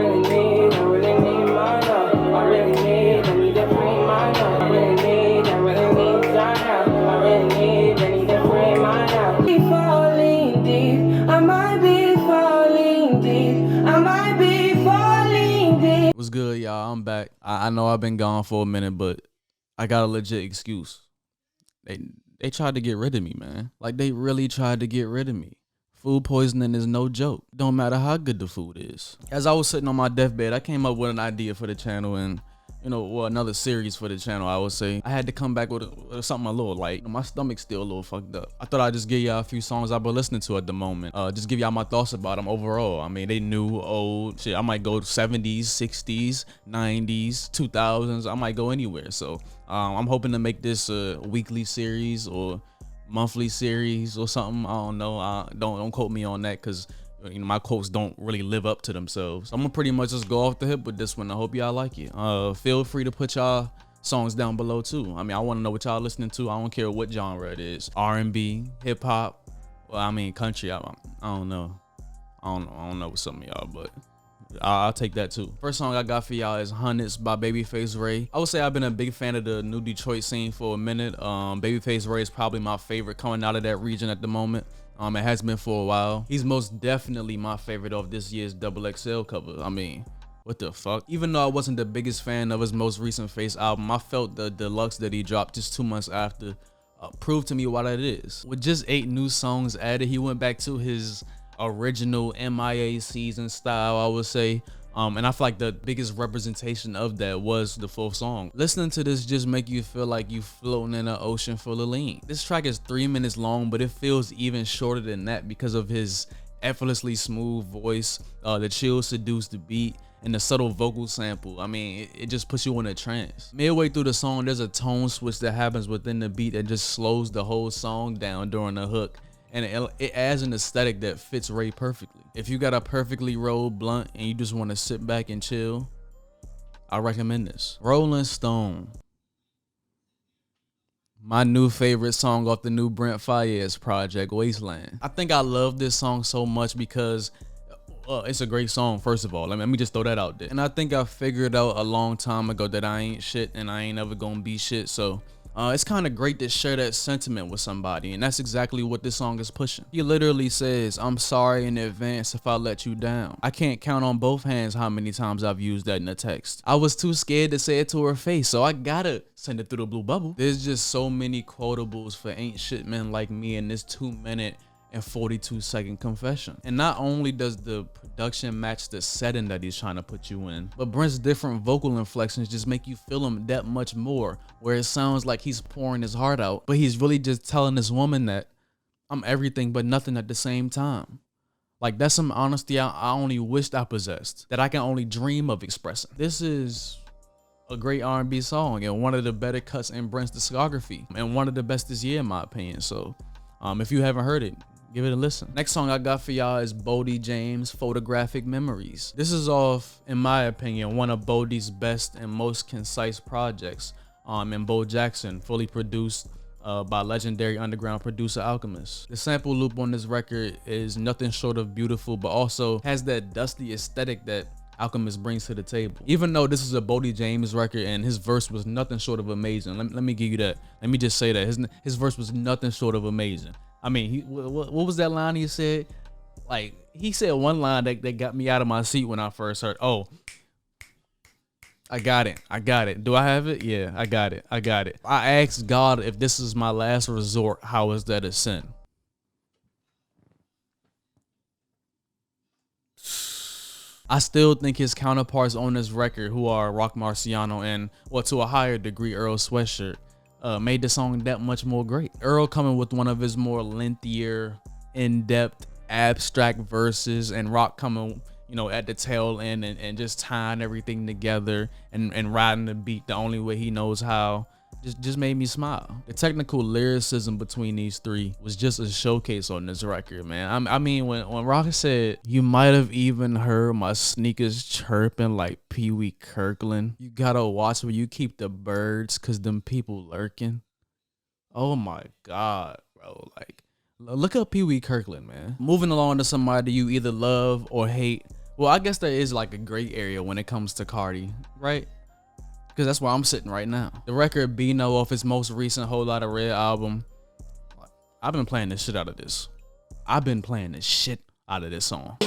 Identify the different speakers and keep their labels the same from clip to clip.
Speaker 1: really need my love. I really need to free my love. I really need John now. I really need to free my love. Be falling deep, I might be falling deep, I might be falling deep.
Speaker 2: What's good, y'all? I'm back. I know I've been gone for a minute, but I got a legit excuse. They tried to get rid of me, man. Like, they really tried to get rid of me. Food poisoning is no joke. Don't matter how good the food is. As I was sitting on my deathbed, I came up with an idea for the channel and, another series for the channel, I would say. I had to come back with something a little light. My stomach's still a little fucked up. I thought I'd just give y'all a few songs I've been listening to at the moment. Just give y'all my thoughts about them overall. I mean, they new, old, shit. I might go 70s, 60s, 90s, 2000s. I might go anywhere. So I'm hoping to make this a weekly series or monthly series or something. I don't know. Don't quote me on that, because my quotes don't really live up to themselves. I'm gonna pretty much just go off the hip with this one. I hope y'all like it. Feel free to put y'all songs down below too. I mean, I want to know what y'all listening to. I don't care what genre it is. R&B, hip hop. Well, I mean country. I don't know. I don't know with some of y'all, but I'll take that too. First song I got for y'all is Hundreds by Babyface Ray. I would say I've been a big fan of the new Detroit scene for a minute. Babyface Ray is probably my favorite coming out of that region at the moment. It has been for a while. He's most definitely my favorite of this year's XXL cover. I mean, what the fuck? Even though I wasn't the biggest fan of his most recent Face album, I felt the deluxe that he dropped just 2 months after proved to me what it is. With just 8 new songs added, he went back to his original MIA season style, I would say. And I feel like the biggest representation of that was the 4th song. Listening to this just make you feel like you floating in an ocean full of lean. This track is 3 minutes long, but it feels even shorter than that because of his effortlessly smooth voice, the chill seduced beat, and the subtle vocal sample. I mean, it just puts you in a trance. Midway through the song, there's a tone switch that happens within the beat that just slows the whole song down during the hook. And it adds an aesthetic that fits Ray perfectly. If you got a perfectly rolled blunt and you just want to sit back and chill, I recommend this. Rolling Stone. My new favorite song off the new Brent Faiyaz project, Wasteland. I think I love this song so much because it's a great song, first of all. Let me just throw that out there. And I think I figured out a long time ago that I ain't shit and I ain't ever gonna be shit. So it's kind of great to share that sentiment with somebody, and that's exactly what this song is pushing. He literally says, "I'm sorry in advance if I let you down." I can't count on both hands how many times I've used that in a text. I was too scared to say it to her face, so I gotta send it through the blue bubble. There's just so many quotables for ain't shit men like me in this 2-minute and 42-second confession. And not only does the production match the setting that he's trying to put you in, but Brent's different vocal inflections just make you feel him that much more, where it sounds like he's pouring his heart out, but he's really just telling this woman that I'm everything but nothing at the same time. Like, that's some honesty I only wished I possessed, that I can only dream of expressing. This is a great R&B song and one of the better cuts in Brent's discography, and one of the best this year in my opinion. So if you haven't heard it, give it a listen. Next song I got for y'all is Boldy James, Photographic Memories. This is off, in my opinion, one of Boldy's best and most concise projects. And Bo Jackson, fully produced by legendary underground producer Alchemist. The sample loop on this record is nothing short of beautiful, but also has that dusty aesthetic that Alchemist brings to the table. Even though this is a Boldy James record and his verse was nothing short of amazing, let me give you that. Let me just say that his verse was nothing short of amazing. I mean, what was that line he said? Like, he said one line that got me out of my seat when I first heard. Oh, I got it. Do I have it? Yeah, I got it. I asked God, if this is my last resort, how is that a sin? I still think his counterparts on this record, who are Rock Marciano and, well, to a higher degree, Earl Sweatshirt, made the song that much more great. Earl coming with one of his more lengthier, in-depth, abstract verses, and Rock coming, at the tail end and just tying everything together and riding the beat the only way he knows how. Just made me smile. The technical lyricism between these three was just a showcase on this record, man. I mean, when Rock said, "You might have even heard my sneakers chirping like Pee Wee Kirkland. You gotta watch where you keep the birds, cause them people lurking." Oh my God, bro. Like, look up Pee Wee Kirkland, man. Moving along to somebody you either love or hate. Well, I guess there is like a gray area when it comes to Cardi, right? Because that's where I'm sitting right now. The record Bino off his most recent Whole Lotta Red album. I've been playing the shit out of this. I've been playing the shit out of this song.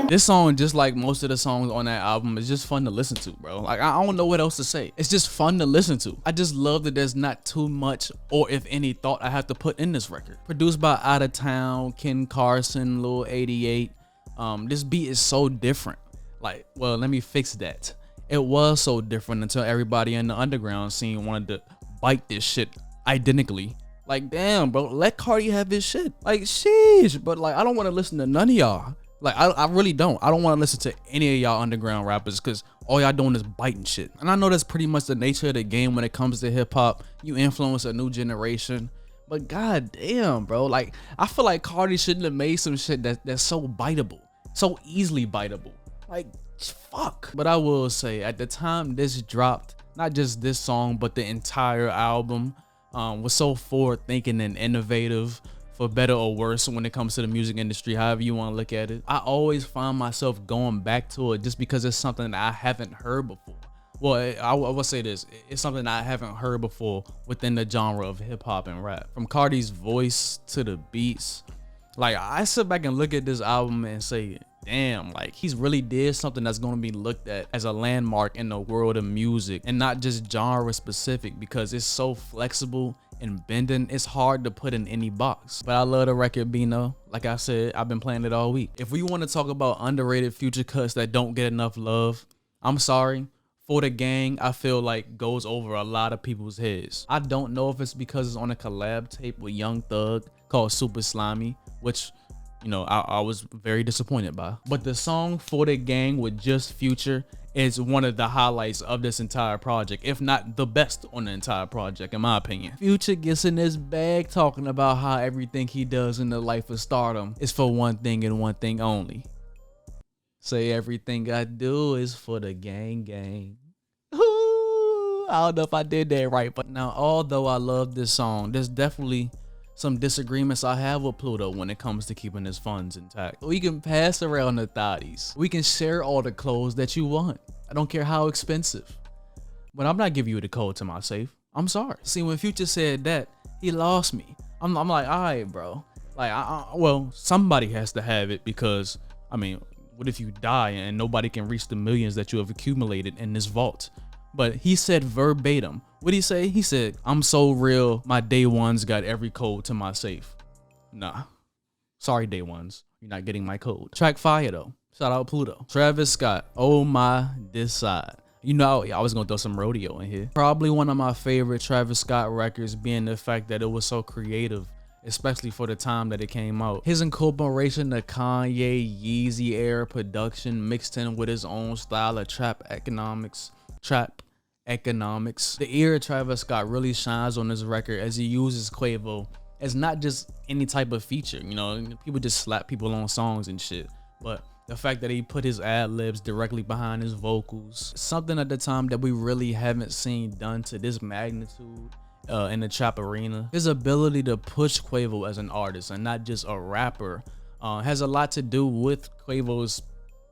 Speaker 2: This song, just like most of the songs on that album, is just fun to listen to, bro. Like, I don't know what else to say. It's just fun to listen to. I just love that there's not too much, or if any, thought I have to put in this record. Produced by Out of Town, Ken Carson, Lil 88. This beat is so different. Like, well, let me fix that. It was so different until everybody in the underground scene wanted to bite this shit identically. Like, damn, bro, let Cardi have his shit. Like, sheesh. But like, I don't want to listen to none of y'all. Like, I really don't. I don't want to listen to any of y'all underground rappers because all y'all doing is biting shit. And I know that's pretty much the nature of the game when it comes to hip hop. You influence a new generation. But god damn, bro. Like, I feel like Cardi shouldn't have made some shit that's so biteable. So easily biteable. Like, fuck. But I will say, at the time this dropped, not just this song, but the entire album was so forward thinking and innovative, for better or worse, when it comes to the music industry, however you want to look at it. I always find myself going back to it just because it's something that I haven't heard before. Well, I will say this, it's something I haven't heard before within the genre of hip hop and rap. From Cardi's voice to the beats, like, I sit back and look at this album and say, damn, like, he's really did something that's going to be looked at as a landmark in the world of music, and not just genre specific, because it's so flexible and bending. It's hard to put in any box. But I love the record Bino. Like I said, I've been playing it all week. If we want to talk about underrated future cuts that don't get enough love, I'm sorry, For the Gang, I feel like goes over a lot of people's heads. I don't know if it's because it's on a collab tape with Young Thug called Super Slimy, which, you know, I was very disappointed by. But the song For the Gang with just Future is one of the highlights of this entire project, if not the best on the entire project, in my opinion. Future gets in this bag talking about how everything he does in the life of stardom is for one thing and one thing only. Say everything I do is for the gang. Ooh, I don't know if I did that right, but now, although I love this song, there's definitely some disagreements I have with Pluto when it comes to keeping his funds intact. We can pass around the thotties. We can share all the clothes that you want. I don't care how expensive. But I'm not giving you the code to my safe. I'm sorry. See, when Future said that, he lost me. I'm like, all right, bro. Like, well, somebody has to have it because, I mean, what if you die and nobody can reach the millions that you have accumulated in this vault? But he said verbatim, what'd he say? He said, I'm so real, my day ones got every code to my safe. Nah, sorry day ones, you're not getting my code. Track fire though, shout out Pluto. Travis Scott, Oh My This Side. You know, I was gonna throw some rodeo in here. Probably one of my favorite Travis Scott records, being the fact that it was so creative, especially for the time that it came out. His incorporation of Kanye, Yeezy era production mixed in with his own style of trap economics. The ear of Travis Scott really shines on this record as he uses Quavo as not just any type of feature. You know, people just slap people on songs and shit, but the fact that he put his ad-libs directly behind his vocals, something at the time that we really haven't seen done to this magnitude in the trap arena. His ability to push Quavo as an artist and not just a rapper has a lot to do with Quavo's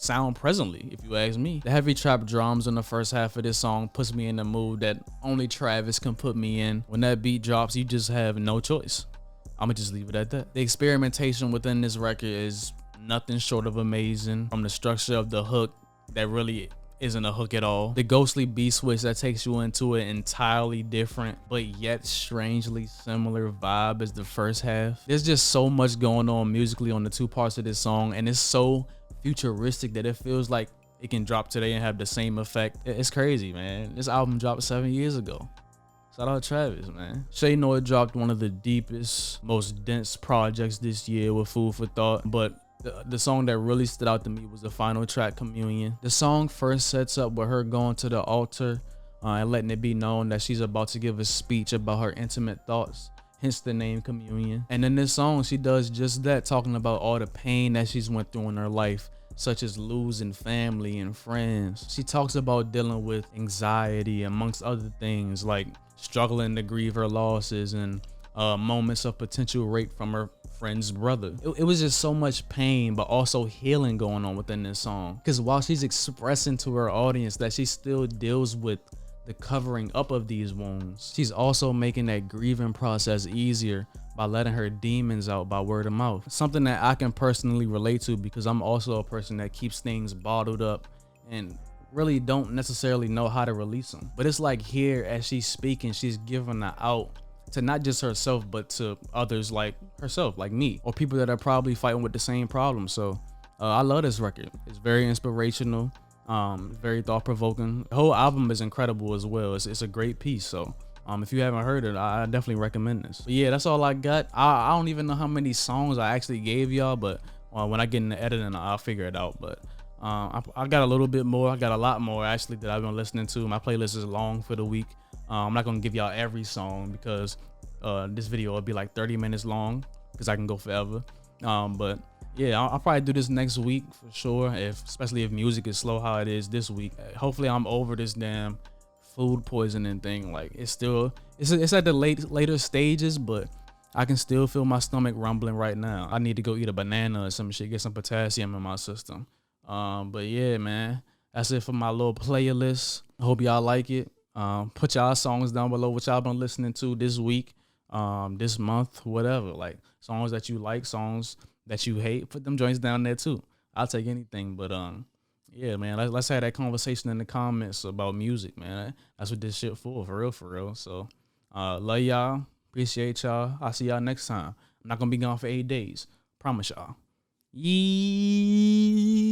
Speaker 2: sound presently, if you ask me. The heavy trap drums in the first half of this song puts me in the mood that only Travis can put me in. When that beat drops, you just have no choice. I'ma just leave it at that. The experimentation within this record is nothing short of amazing. From the structure of the hook that really isn't a hook at all, the ghostly beat switch that takes you into an entirely different but yet strangely similar vibe as the first half. There's just so much going on musically on the two parts of this song, and it's so futuristic that it feels like it can drop today and have the same effect. It's crazy, man. This album dropped 7 years ago. Shout out Travis, man. Shay Noir dropped one of the deepest, most dense projects this year with Food for Thought, but the song that really stood out to me was the final track, Communion. The song first sets up with her going to the altar and letting it be known that she's about to give a speech about her intimate thoughts, hence the name Communion. And in this song, she does just that, talking about all the pain that she's went through in her life, such as losing family and friends. She talks about dealing with anxiety amongst other things, like struggling to grieve her losses and moments of potential rape from her friend's brother. It was just so much pain, but also healing going on within this song. Because while she's expressing to her audience that she still deals with the covering up of these wounds, she's also making that grieving process easier by letting her demons out by word of mouth. Something that I can personally relate to, because I'm also a person that keeps things bottled up and really don't necessarily know how to release them. But it's like here, as she's speaking, she's giving that out to not just herself, but to others like herself, like me, or people that are probably fighting with the same problem. So I love this record. It's very inspirational, very thought-provoking. The whole album is incredible as well. It's a great piece. So if you haven't heard it, I definitely recommend this. But yeah, that's all I got. I don't even know how many songs I actually gave y'all, but when I get in the editing, I'll figure it out. But I got a little bit more. I got a lot more actually that I've been listening to. My playlist is long for the week. I'm not gonna give y'all every song because this video will be like 30 minutes long, because I can go forever. But yeah, I'll probably do this next week for sure, especially if music is slow how it is this week. Hopefully I'm over this damn food poisoning thing. Like it's at the later stages, but I can still feel my stomach rumbling right now. I need to go eat a banana or some shit, get some potassium in my system. But yeah, man, that's it for my little playlist. I hope y'all like it. Put y'all songs down below, what y'all been listening to this week, this month, whatever. Like songs that you like, songs that you hate. Put them joints down there too. I'll take anything. But yeah, man, let's have that conversation in the comments about music, man. That's what this shit for real. So love y'all. Appreciate y'all. I'll see y'all next time. I'm not gonna be gone for 8 days. Promise y'all. Yee.